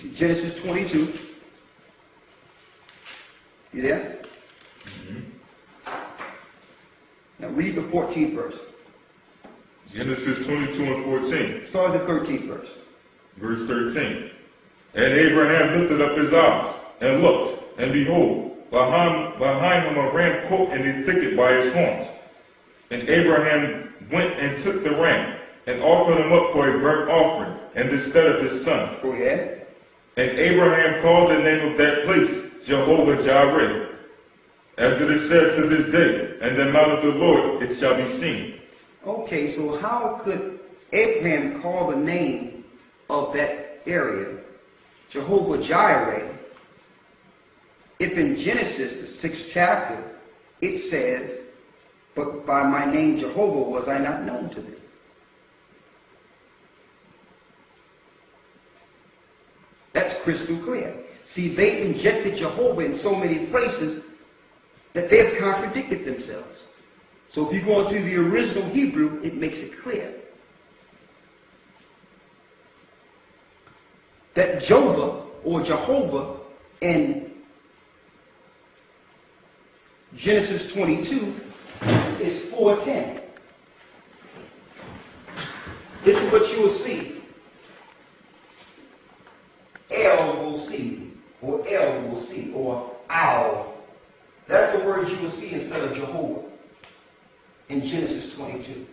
See, Genesis 22. You there? Now read the 14th verse. Genesis 22 and 14. Start at the 13th verse. Verse 13. And Abraham lifted up his eyes and looked, and behold, behind him a ram caught in a thicket by his horns. And Abraham went and took the ram and offered him up for a burnt offering in the stead of his son. Go ahead. And Abraham called the name of that place Jehovah Jireh, as it is said to this day, and the mount of the Lord it shall be seen. Okay, so how could Abraham call the name of that area Jehovah Jireh if in Genesis, the 6th chapter, it says, but by my name Jehovah was I not known to thee? That's crystal clear. See, they injected Jehovah in so many places that they have contradicted themselves. So if you go into the original Hebrew, it makes it clear that Jehovah or Jehovah in Genesis 22 is 4:10. This is what you will see. El will see, or El will see, or Al. That's the word you will see instead of Jehovah in Genesis 22.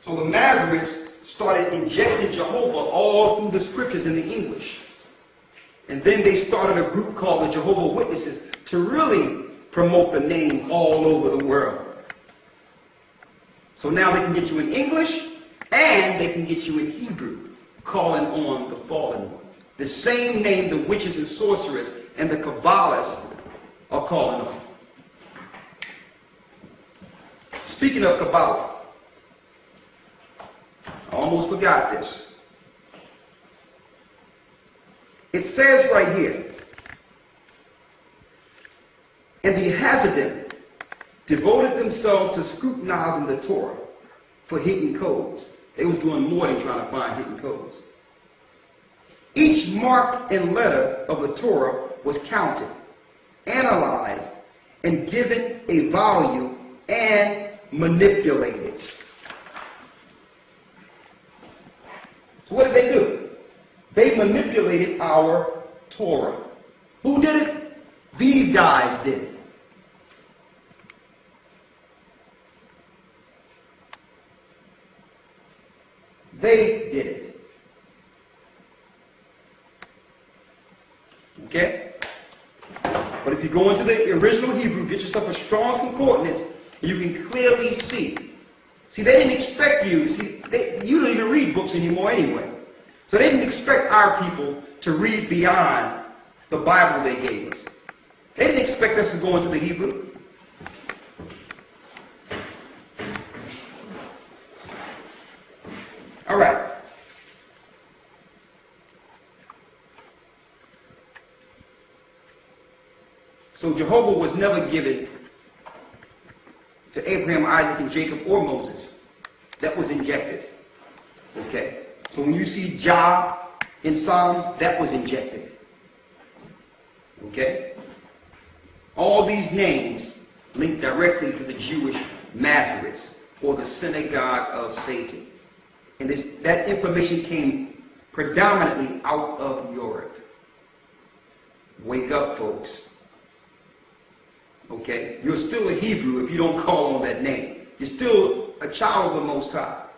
So the Masoretes started injecting Jehovah all through the scriptures in the English. And then they started a group called the Jehovah's Witnesses to really promote the name all over the world. So now they can get you in English and they can get you in Hebrew, calling on the fallen one. The same name the witches and sorcerers and the Kabbalists are calling on. Speaking of Kabbalah, I almost forgot this. It says right here, and the Hasidim devoted themselves to scrutinizing the Torah for hidden codes. They was doing more than trying to find hidden codes. Each mark and letter of the Torah was counted, analyzed, and given a value and manipulated. So what did they do? They manipulated our Torah. Who did it? These guys did it. They did it. Okay? But if you go into the original Hebrew, get yourself a strong concordance, and you can clearly see. See, they didn't expect you. See, you don't even read books anymore anyway. So they didn't expect our people to read beyond the Bible they gave us. They didn't expect us to go into the Hebrew. All right. So Jehovah was never given to Abraham, Isaac, and Jacob, or Moses. That was injected. Okay. So when you see Jah in Psalms, that was injected. Okay. All these names link directly to the Jewish Masoretes, or the synagogue of Satan. And that information came predominantly out of Europe. Wake up, folks. Okay? You're still a Hebrew if you don't call on that name. You're still a child of the Most High.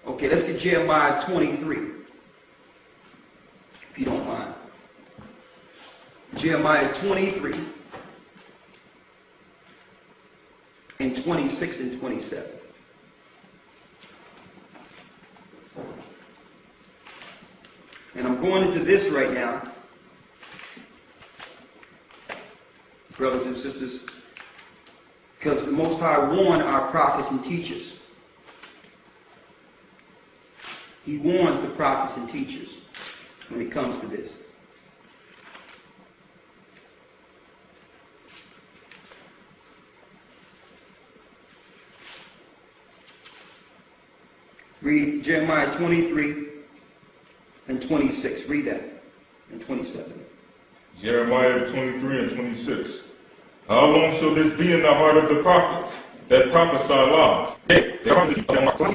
Okay, let's get Jeremiah 23. If you don't mind. Jeremiah 23 and 26 and 27. And I'm going into this right now, brothers and sisters, because the Most High warned our prophets and teachers. He warns the prophets and teachers when it comes to this. Read Jeremiah 23 and 26. Read that. And 27. Jeremiah 23 and 26. How long shall this be in the heart of the prophets that prophesy lies?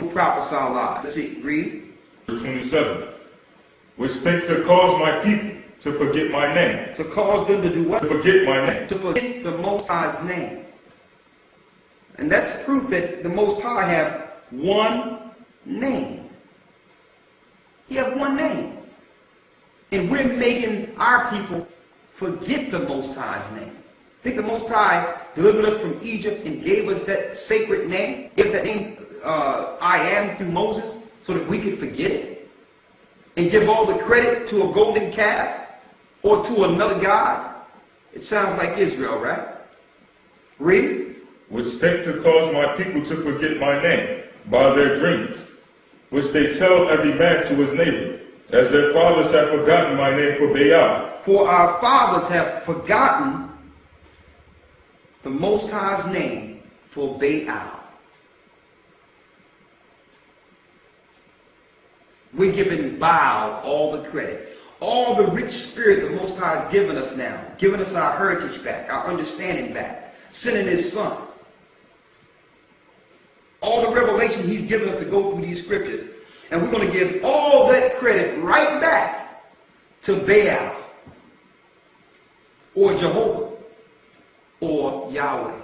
Who prophesy lies? Let's see. Read. Verse 27. Which think to cause my people to forget my name. To cause them to do what? To forget my name. To forget the Most High's name. And that's proof that the Most High have one name. He have one name. And we're making our people forget the Most High's name. Think the Most High delivered us from Egypt and gave us that sacred name, gave us that name, I am, through Moses, so that we could forget it and give all the credit to a golden calf or to another god? It sounds like Israel, right? Read. Which think to cause my people to forget my name by their dreams, which they tell every man to his neighbor, as their fathers have forgotten my name for Baal. For our fathers have forgotten the Most High's name for Baal. We're giving Baal all the credit. All the rich spirit the Most High has given us now, giving us our heritage back, our understanding back, sending His Son. All the revelation He's given us to go through these scriptures. And we're going to give all that credit right back to Baal or Jehovah or Yahweh.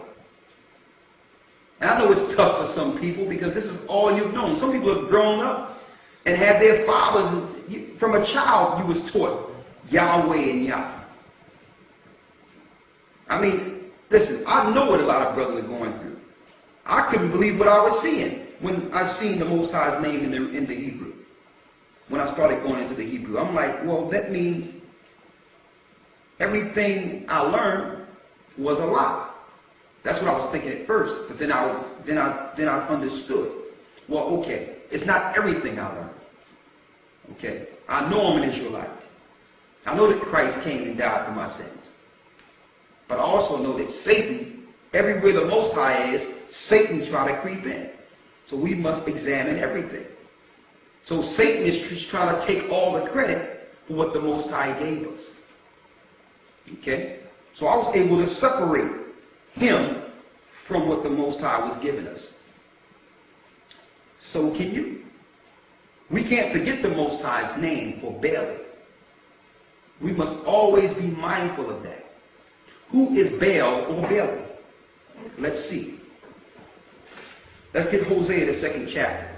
And I know it's tough for some people because this is all you've known. Some people have grown up and had their fathers. From a child you was taught Yahweh and Yah. I mean, listen, I know what a lot of brothers are going through. I couldn't believe what I was seeing when I seen the Most High's name in the Hebrew. When I started going into the Hebrew, I'm like, well, that means everything I learned was a lie. That's what I was thinking at first, but then I understood. Well, okay, it's not everything I learned. Okay, I know I'm an Israelite. I know that Christ came and died for my sins. But I also know that Satan, everywhere the Most High is, Satan try to creep in. So we must examine everything. So Satan is trying to take all the credit for what the Most High gave us. Okay? So I was able to separate him from what the Most High was giving us. So can you? We can't forget the Most High's name for Baal. We must always be mindful of that. Who is Baal or Baal? Let's see. Let's get Hosea, the 2nd chapter.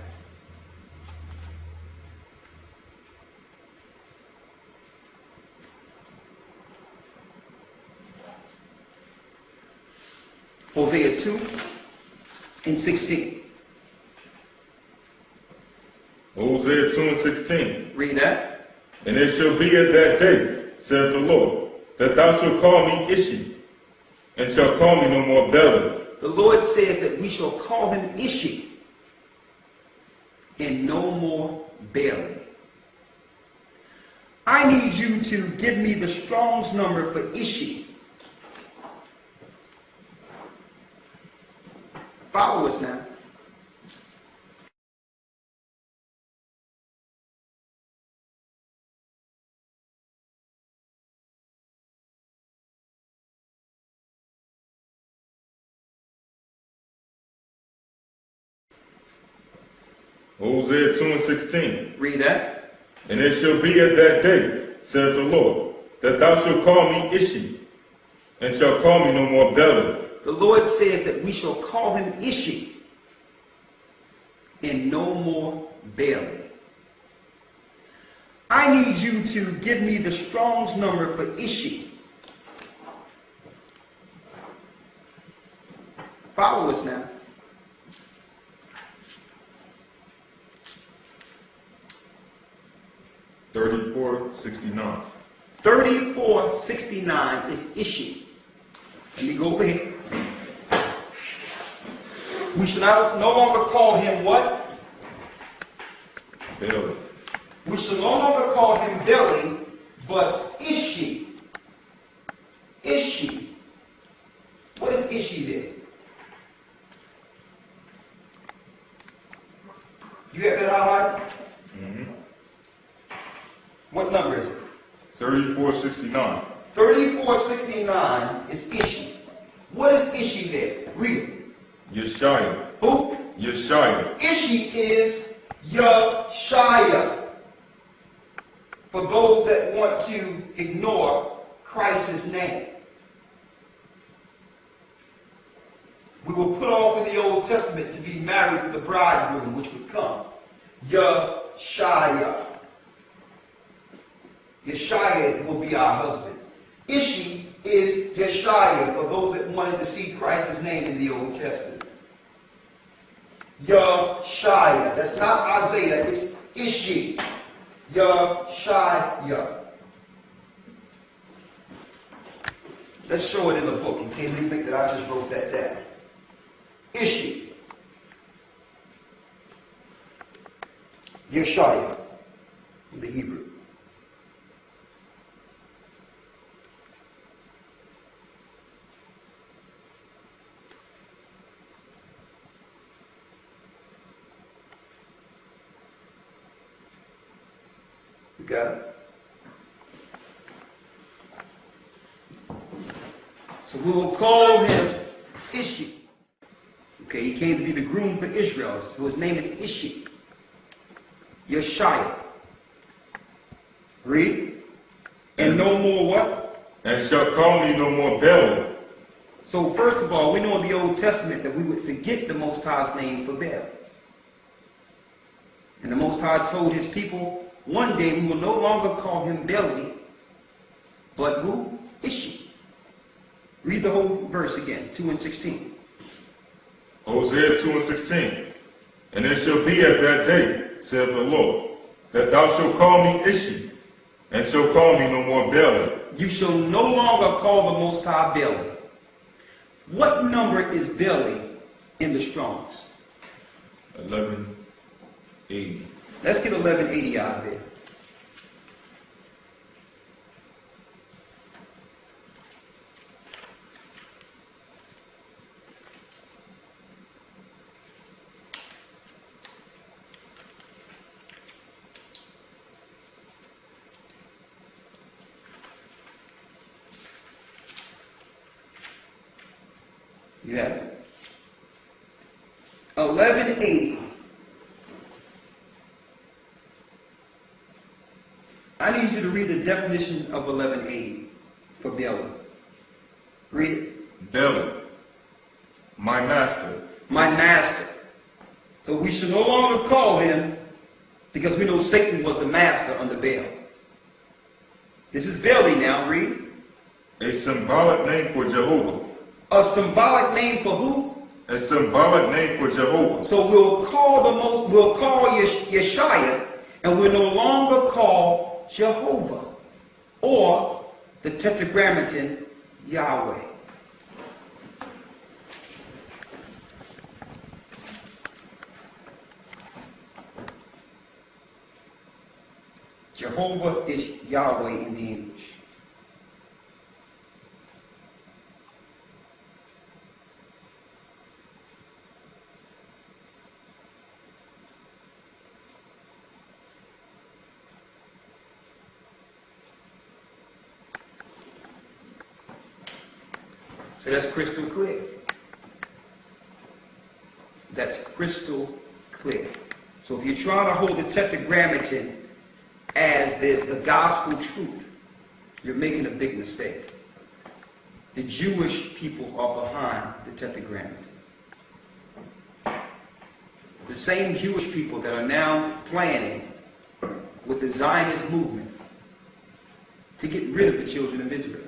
Hosea 2 and 16. Hosea 2 and 16. Read that. And it shall be at that day, saith the Lord, that thou shalt call me Ishi, and shalt call me no more Bel. The Lord says that we shall call him Ishi, and no more Baal. I need you to give me the Strong's number for Ishi. Follow us now. Hosea 2 and 16. Read that. And it shall be at that day, saith the Lord, that thou shalt call me Ishi, and shalt call me no more Bel. The Lord says that we shall call him Ishi, and no more Baal. I need you to give me the Strong's number for Ishi. Follow us now. $34.69. 3469 is Ishi. Let me go over here. We should no longer call him what? Bel. We should no longer call him Beli, but Ishi. Ishi. What is Ishi then? You have that highlighted? Mm-hmm. What number is it? 3469. 3469 is Ishi. What is Ishi there? Read it. Yeshaya. Who? Yeshaya. Ishi is Yeshaya. For those that want to ignore Christ's name. We were put off in the Old Testament to be married to the bridegroom, which would come. Yeshaya. Yeshaya will be our husband. Ishi is Yeshaya for those that wanted to see Christ's name in the Old Testament. Yeshaya. That's not Isaiah, it's Ishi. Yeshaya. Let's show it in the book in case they think that I just wrote that down. Ishi. Yeshaya in the Hebrew. You got it? So we will call him Ishi. Okay, he came to be the groom for Israel, so his name is Ishi. Yeshaya. Read. And no more what? And shall call me no more Baal. So first of all, we know in the Old Testament that we would forget the Most High's name for Baal. And the Most High told his people, one day we will no longer call him Baal, but who? Ishi. Read the whole verse again, 2 and 16. Hosea 2 and 16. And it shall be at that day, saith the Lord, that thou shalt call me Ishi, and shalt call me no more Baal. You shall no longer call the Most High Baal. What number is Baal in the Strong's? 1180. Let's get 1180 out of there. You have it. 1180. I need you to read the definition of 1180 for Baal. Read it. Baal, my master. My master. So we should no longer call him, because we know Satan was the master under Baal. This is Baal now. Read. A symbolic name for Jehovah. A symbolic name for who? A symbolic name for Jehovah. So we'll call Yeshaya, and we'll no longer call Jehovah or the Tetragrammaton Yahweh. Jehovah is Yahweh in the English. So that's crystal clear. That's crystal clear. So if you're trying to hold the Tetragrammaton as the gospel truth, you're making a big mistake. The Jewish people are behind the Tetragrammaton. The same Jewish people that are now planning with the Zionist movement to get rid of the children of Israel.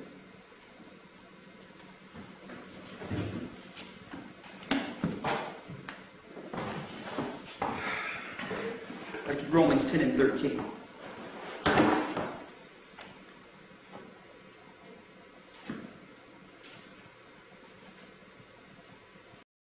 Let's get Romans 10 and 13.